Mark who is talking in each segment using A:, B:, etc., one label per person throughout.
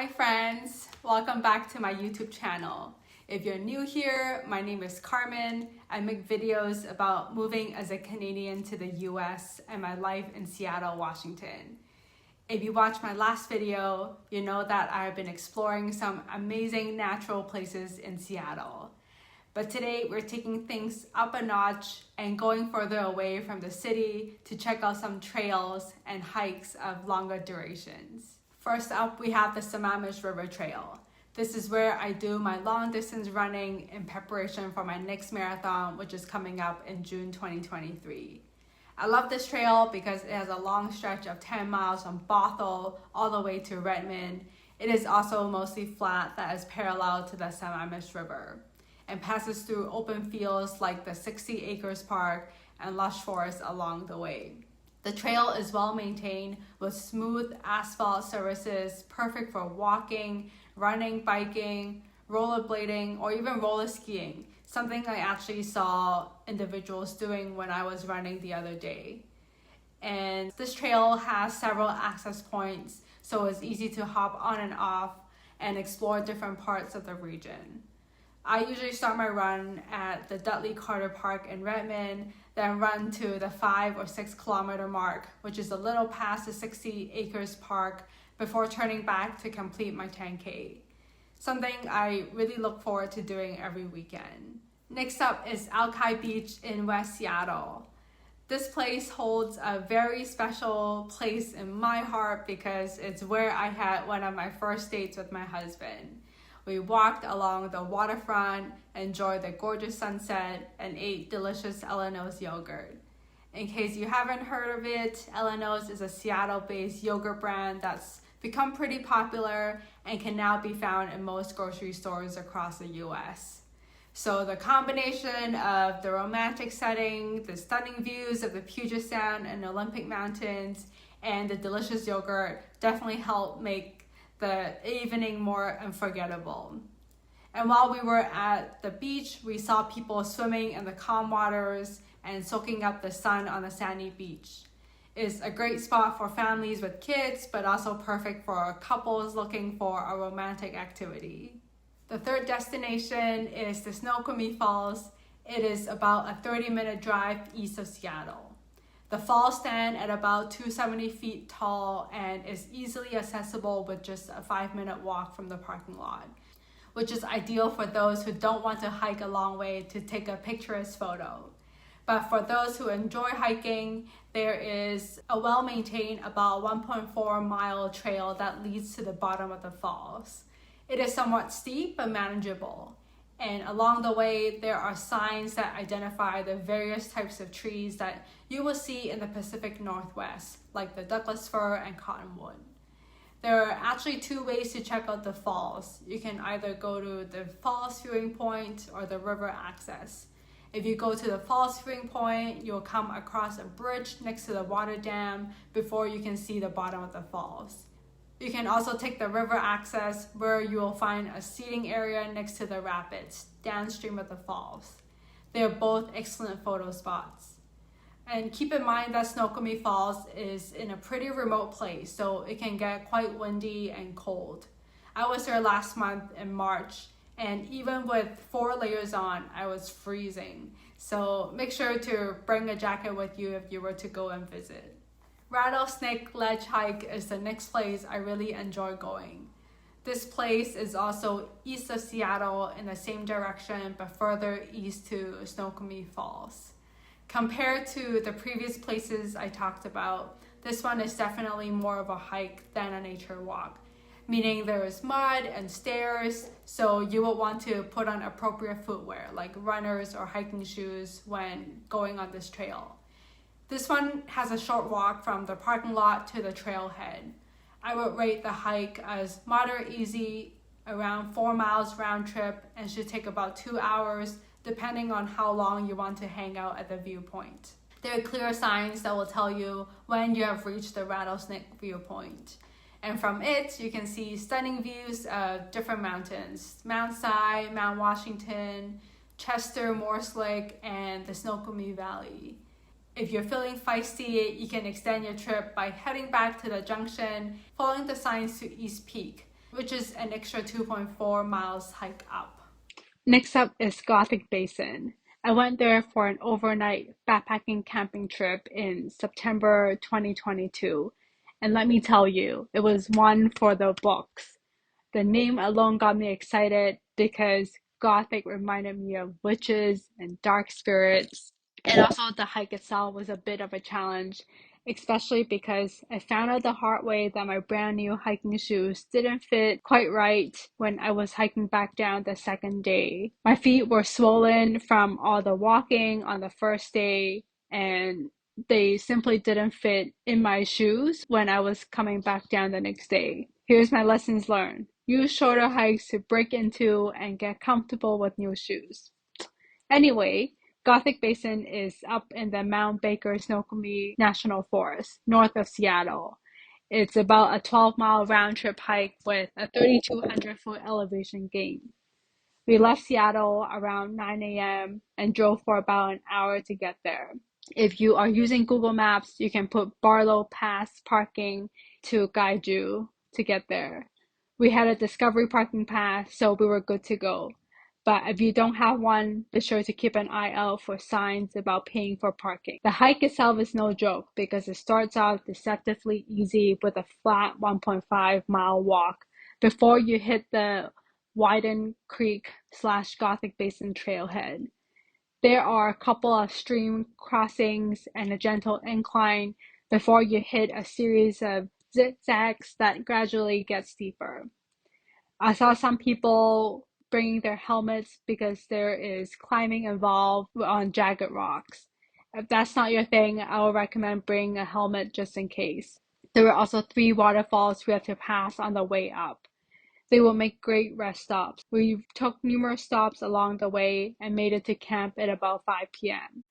A: Hi friends, welcome back to my YouTube channel. If you're new here, my name is Carmen. I make videos about moving as a Canadian to the US and my life in Seattle, Washington. If you watched my last video, you know that I've been exploring some amazing natural places in Seattle. But today we're taking things up a notch and going further away from the city to check out some trails and hikes of longer durations. First up, we have the Sammamish River Trail. This is where I do my long distance running in preparation for my next marathon, which is coming up in June 2023. I love this trail because it has a long stretch of 10 miles from Bothell all the way to Redmond. It is also mostly flat that is parallel to the Sammamish River and passes through open fields like the 60 Acres Park and lush forest along the way. The trail is well maintained with smooth asphalt surfaces, perfect for walking, running, biking, rollerblading, or even roller skiing, something I actually saw individuals doing when I was running the other day. And this trail has several access points, so it's easy to hop on and off and explore different parts of the region. I usually start my run at the Dudley Carter Park in Redmond, then run to the 5 or 6 kilometer mark, which is a little past the 60 Acres Park, before turning back to complete my 10K. Something I really look forward to doing every weekend. Next up is Alki Beach in West Seattle. This place holds a very special place in my heart because it's where I had one of my first dates with my husband. We walked along the waterfront, enjoyed the gorgeous sunset, and ate delicious Eleanor's yogurt. In case you haven't heard of it, Eleanor's is a Seattle-based yogurt brand that's become pretty popular and can now be found in most grocery stores across the US. So the combination of the romantic setting, the stunning views of the Puget Sound and Olympic Mountains, and the delicious yogurt definitely helped make the evening more unforgettable. And while we were at the beach, we saw people swimming in the calm waters and soaking up the sun on the sandy beach. It's a great spot for families with kids, but also perfect for couples looking for a romantic activity. The third destination is the Snoqualmie Falls. It is about a 30-minute drive east of Seattle. The falls stand at about 270 feet tall and is easily accessible with just a 5-minute walk from the parking lot, which is ideal for those who don't want to hike a long way to take a picturesque photo. But for those who enjoy hiking, there is a well-maintained about 1.4-mile trail that leads to the bottom of the falls. It is somewhat steep but manageable. And along the way, there are signs that identify the various types of trees that you will see in the Pacific Northwest, like the Douglas fir and cottonwood. There are actually 2 ways to check out the falls. You can either go to the falls viewing point or the river access. If you go to the falls viewing point, you'll come across a bridge next to the water dam before you can see the bottom of the falls. You can also take the river access where you will find a seating area next to the rapids, downstream of the falls. They are both excellent photo spots. And keep in mind that Snoqualmie Falls is in a pretty remote place, so it can get quite windy and cold. I was there last month in March, and even with 4 layers on, I was freezing. So make sure to bring a jacket with you if you were to go and visit. Rattlesnake Ledge Hike is the next place I really enjoy going. This place is also east of Seattle in the same direction, but further east to Snoqualmie Falls. Compared to the previous places I talked about, this one is definitely more of a hike than a nature walk, meaning there is mud and stairs, so you will want to put on appropriate footwear like runners or hiking shoes when going on this trail. This one has a short walk from the parking lot to the trailhead. I would rate the hike as moderate easy, around 4 miles round trip, and should take about 2 hours depending on how long you want to hang out at the viewpoint. There are clear signs that will tell you when you have reached the Rattlesnake viewpoint. And from it, you can see stunning views of different mountains: Mount Si, Mount Washington, Chester, Morse Lake, and the Snoqualmie Valley. If you're feeling feisty, you can extend your trip by heading back to the junction, following the signs to East Peak, which is an extra 2.4 miles hike up.
B: Next up is Gothic Basin. I went there for an overnight backpacking camping trip in September 2022, and let me tell you, it was one for the books. The name alone got me excited because Gothic reminded me of witches and dark spirits. And also, the hike itself was a bit of a challenge, especially because I found out the hard way that my brand new hiking shoes didn't fit quite right when I was hiking back down the second day. My feet were swollen from all the walking on the first day, and they simply didn't fit in my shoes when I was coming back down the next day. Here's my lessons learned. Use shorter hikes to break into and get comfortable with new shoes. Anyway, Gothic Basin is up in the Mount Baker Snoqualmie National Forest, north of Seattle. It's about a 12-mile round trip hike with a 3,200-foot elevation gain. We left Seattle around 9 a.m. and drove for about an hour to get there. If you are using Google Maps, you can put Barlow Pass parking to guide you to get there. We had a Discovery parking pass, so we were good to go. But if you don't have one, be sure to keep an eye out for signs about paying for parking. The hike itself is no joke because it starts out deceptively easy with a flat 1.5-mile walk before you hit the Wyden Creek / Gothic Basin trailhead. There are a couple of stream crossings and a gentle incline before you hit a series of zigzags that gradually get steeper. I saw some people bringing their helmets because there is climbing involved on jagged rocks. If that's not your thing, I would recommend bringing a helmet just in case. There were also 3 waterfalls we had to pass on the way up. They will make great rest stops. We took numerous stops along the way and made it to camp at about 5 p.m.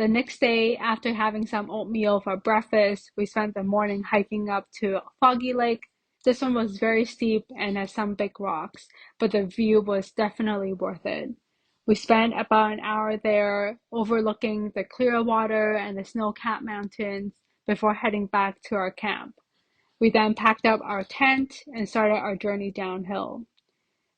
B: The next day, after having some oatmeal for breakfast, we spent the morning hiking up to Foggy Lake. This one was very steep and has some big rocks, but the view was definitely worth it. We spent about an hour there overlooking the clear water and the snow-capped mountains before heading back to our camp. We then packed up our tent and started our journey downhill.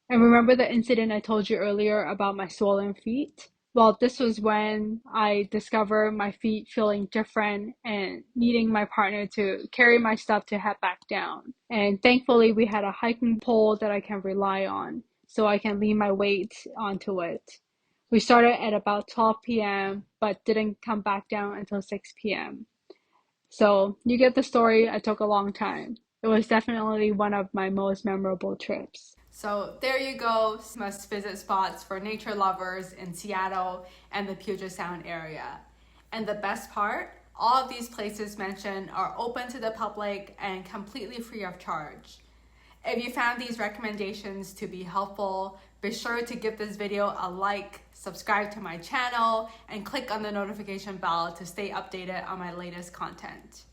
B: And remember the incident I told you earlier about my swollen feet? Well, this was when I discovered my feet feeling different and needing my partner to carry my stuff to head back down. And thankfully, we had a hiking pole that I can rely on, so I can lean my weight onto it. We started at about 12 p.m., but didn't come back down until 6 p.m. So you get the story, I took a long time. It was definitely one of my most memorable trips.
A: So there you go, must visit spots for nature lovers in Seattle and the Puget Sound area. And the best part, all of these places mentioned are open to the public and completely free of charge. If you found these recommendations to be helpful, be sure to give this video a like, subscribe to my channel, and click on the notification bell to stay updated on my latest content.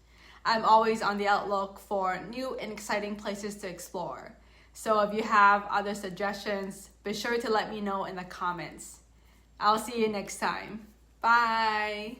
A: I'm always on the outlook for new and exciting places to explore. So if you have other suggestions, be sure to let me know in the comments. I'll see you next time. Bye!